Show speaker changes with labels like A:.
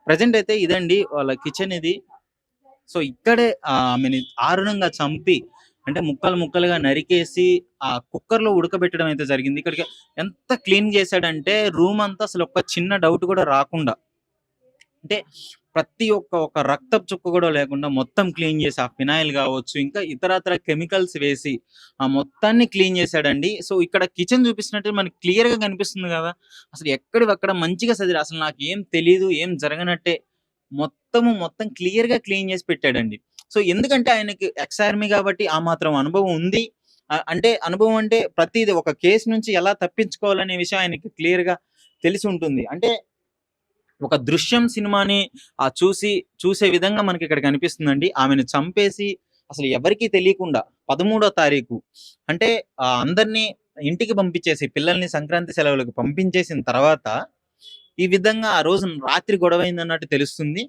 A: Present అయితే ఇదండి వాళ్ళ కిచెన్ ఇది. సో, ఇక్కడే ఆమెని దారుణంగా చంపి అంటే ముక్కలు ముక్కలుగా నరికేసి కుక్కర్‌లో ఉడకబెట్టడం అయితే జరిగింది. ఇక్కడికి ఎంత క్లీన్ చేశాడంటే రూమ్ అంతా అసలు ఒక చిన్న డౌట్ కూడా రాకుండా అంటే ప్రతి ఒక రక్తపు చుక్క కూడా లేకుండా మొత్తం క్లీన్ చేసి ఆ ఫినాయిల్ కావచ్చు, ఇంకా ఇతరత్ర కెమికల్స్ వేసి ఆ మొత్తాన్ని క్లీన్ చేశాడండి. సో, ఇక్కడ కిచెన్ చూపిస్తున్నట్టే మనకి క్లియర్‌గా కనిపిస్తుంది కదా! అసలు ఎక్కడివక్కడ మంచిగా సదిరి అసలు నాకేం తెలీదు, ఏం జరగనట్టే మొత్తం క్లియర్‌గా క్లీన్ చేసి పెట్టాడండి. సో, ఎందుకంటే ఆయనకి ఎక్స్ ఆర్మీ కాబట్టి ఆ మాత్రం అనుభవం ఉంది. అంటే అనుభవం అంటే ప్రతీది ఒక కేస్ నుంచి ఎలా తప్పించుకోవాలనే విషయం ఆయనకి క్లియర్‌గా తెలిసుంటుంది. అంటే ఒక 'దృశ్యం' సినిమాని చూసే విధంగా మనకిక్కడ కనిపిస్తుందండి. ఆమెను చంపేసి అసలు ఎవరికీ తెలియకుండా 13 తారీఖు అంటే అందరిని ఇంటికి పంపించేసి పిల్లల్ని సంక్రాంతి సెలవులకు పంపించేసిన తర్వాత, ఈ విధంగా ఆ రోజు రాత్రి గొడవయిందన్నట్టు తెలుస్తుంది.